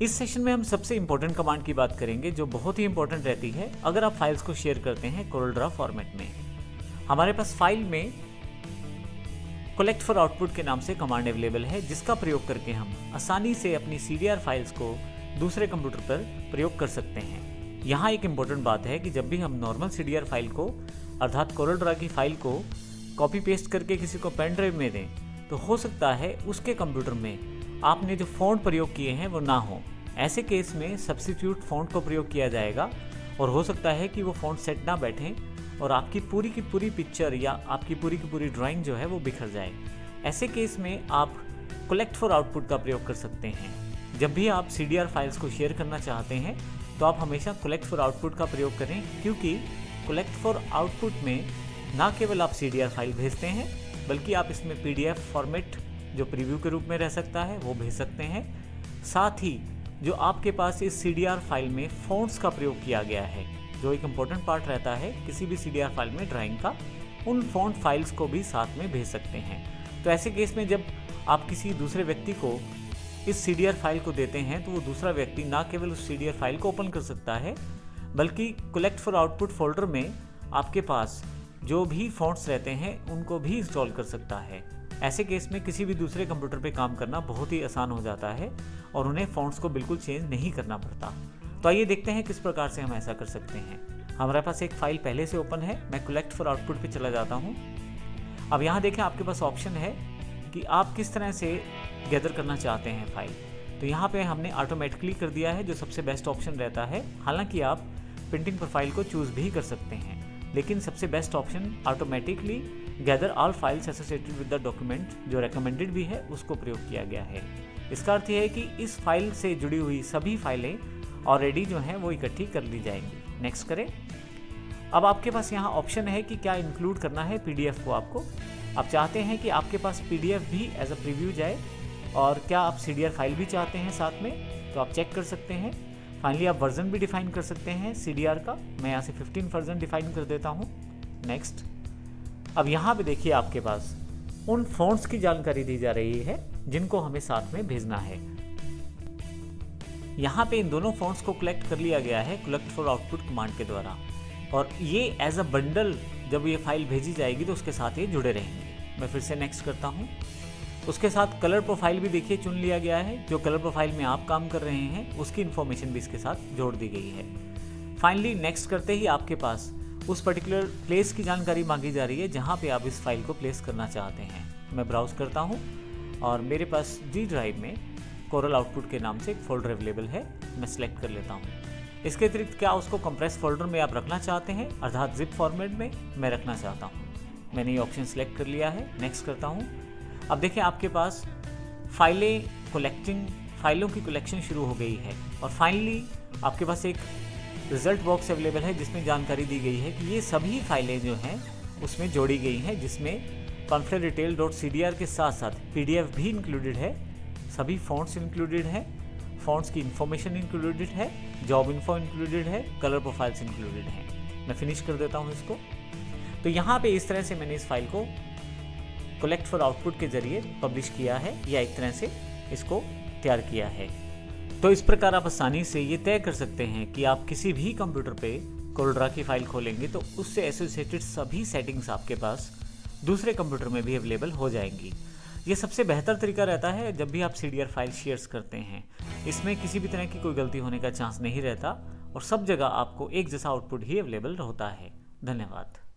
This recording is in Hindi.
इस सेशन में हम सबसे इम्पोर्टेंट कमांड की बात करेंगे जो बहुत ही इंपॉर्टेंट रहती है अगर आप फाइल्स को शेयर करते हैं CorelDRAW फॉर्मेट में। हमारे पास फाइल में कलेक्ट फॉर आउटपुट के नाम से कमांड अवेलेबल है जिसका प्रयोग करके हम आसानी से अपनी CDR फाइल्स को दूसरे कंप्यूटर पर प्रयोग कर सकते हैं। यहाँ एक इम्पोर्टेंट बात है कि जब भी हम नॉर्मल CDR फाइल को अर्थात CorelDRAW की फाइल को कॉपी पेस्ट करके किसी को पेन ड्राइव में दें तो हो सकता है उसके कंप्यूटर में आपने जो फ़ॉन्ट प्रयोग किए हैं वो ना हो। ऐसे केस में सब्स्टिट्यूट फ़ॉन्ट को प्रयोग किया जाएगा और हो सकता है कि वो फ़ॉन्ट सेट ना बैठे और आपकी पूरी की पूरी पिक्चर या आपकी पूरी की पूरी ड्राइंग जो है वो बिखर जाए। ऐसे केस में आप कलेक्ट फॉर आउटपुट का प्रयोग कर सकते हैं। जब भी आप CDR फाइल्स को शेयर करना चाहते हैं तो आप हमेशा कलेक्ट फॉर आउटपुट का प्रयोग करें, क्योंकि कलेक्ट फॉर आउटपुट में ना केवल आप CDR फाइल भेजते हैं बल्कि आप इसमें PDF फॉर्मेट जो प्रीव्यू के रूप में रह सकता है वो भेज सकते हैं। साथ ही जो आपके पास इस CDR फाइल में फ़ॉन्ट्स का प्रयोग किया गया है, जो एक इम्पोर्टेंट पार्ट रहता है किसी भी CDR फाइल में ड्राइंग का, उन फ़ॉन्ट फाइल्स को भी साथ में भेज सकते हैं। तो ऐसे केस में जब आप किसी दूसरे व्यक्ति को इस CDR फाइल को देते हैं तो वो दूसरा व्यक्ति ना केवल उस CDR फाइल को ओपन कर सकता है बल्कि कलेक्ट फॉर आउटपुट फोल्डर में आपके पास जो भी फ़ॉन्ट्स रहते हैं उनको भी इंस्टॉल कर सकता है। ऐसे केस में किसी भी दूसरे कंप्यूटर पे काम करना बहुत ही आसान हो जाता है और उन्हें फ़ॉन्ट्स को बिल्कुल चेंज नहीं करना पड़ता। तो आइए देखते हैं किस प्रकार से हम ऐसा कर सकते हैं। हमारे पास एक फ़ाइल पहले से ओपन है, मैं कलेक्ट फॉर आउटपुट पे चला जाता हूँ। अब यहाँ देखें आपके पास ऑप्शन है कि आप किस तरह से गैदर करना चाहते हैं फाइल। तो यहाँ पे हमने ऑटोमेटिकली कर दिया है जो सबसे बेस्ट ऑप्शन रहता है। हालांकि आप प्रिंटिंग प्रोफाइल को चूज़ भी कर सकते हैं, लेकिन सबसे best option automatically gather all files associated with the document जो रेकमेंडेड भी है उसको प्रयोग किया गया है। इसका अर्थ यह है कि इस फाइल से जुड़ी हुई सभी फाइलें ऑलरेडी जो हैं वो इकट्ठी कर ली जाएंगी। नेक्स्ट करें। अब आपके पास यहाँ ऑप्शन है कि क्या इंक्लूड करना है PDF को। आप चाहते हैं कि आपके पास PDF भी एज अ प्रीव्यू जाए और क्या आप CDR फाइल भी चाहते हैं साथ में, तो आप चेक कर सकते हैं। फाइनली आप वर्जन भी डिफाइन कर सकते हैं CDR का। मैं यहाँ से 15 वर्जन डिफाइन कर देता हूँ। नेक्स्ट। अब यहाँ पे देखिए आपके पास उन फ़ॉन्ट्स की जानकारी दी जा रही है जिनको हमें साथ में भेजना है। यहाँ पे इन दोनों फ़ॉन्ट्स को कलेक्ट कर लिया गया है कलेक्ट फॉर आउटपुट कमांड के द्वारा, और ये एज अ बंडल जब ये फाइल भेजी जाएगी तो उसके साथ ये जुड़े रहेंगे। मैं फिर से नेक्स्ट करता हूँ। उसके साथ कलर प्रोफाइल भी देखिए चुन लिया गया है। जो कलर प्रोफाइल में आप काम कर रहे हैं उसकी इन्फॉर्मेशन भी इसके साथ जोड़ दी गई है। फाइनली नेक्स्ट करते ही आपके पास उस पर्टिकुलर प्लेस की जानकारी मांगी जा रही है जहाँ पे आप इस फाइल को प्लेस करना चाहते हैं। मैं ब्राउज करता हूँ और मेरे पास D ड्राइव में कोरल आउटपुट के नाम से एक फोल्डर अवेलेबल है। मैं सिलेक्ट कर लेता हूँ। इसके अतिरिक्त क्या उसको कंप्रेस फोल्डर में आप रखना चाहते हैं अर्थात जिप फॉर्मेट में, मैं रखना चाहता हूँ। मैंने ये ऑप्शन सिलेक्ट कर लिया है। नेक्स्ट करता हूँ। अब देखें आपके पास फाइलों की कलेक्शन शुरू हो गई है और फाइनली आपके पास एक रिजल्ट बॉक्स अवेलेबल है जिसमें जानकारी दी गई है कि ये सभी फाइलें जो हैं उसमें जोड़ी गई हैं, जिसमें conflict-detail.cdr के साथ साथ PDF भी इंक्लूडेड है, सभी फ़ॉन्ट्स इंक्लूडेड है, फ़ॉन्ट्स की इन्फॉर्मेशन इंक्लूडेड है, जॉब इन्फो इंक्लूडेड है, कलर प्रोफाइल्स इंक्लूडेड हैं। मैं फिनिश कर देता हूँ इसको। तो यहाँ पे इस तरह से मैंने इस फाइल को कलेक्ट फॉर आउटपुट के जरिए पब्लिश किया है या एक तरह से इसको तैयार किया है। तो इस प्रकार आप आसानी से ये तय कर सकते हैं कि आप किसी भी कंप्यूटर पे CorelDRAW की फाइल खोलेंगे तो उससे एसोसिएटेड सभी सेटिंग्स आपके पास दूसरे कंप्यूटर में भी अवेलेबल हो जाएंगी। ये सबसे बेहतर तरीका रहता है जब भी आप CDR फाइल शेयर्स करते हैं। इसमें किसी भी तरह की कोई गलती होने का चांस नहीं रहता और सब जगह आपको एक जैसा आउटपुट ही अवेलेबल होता है। धन्यवाद।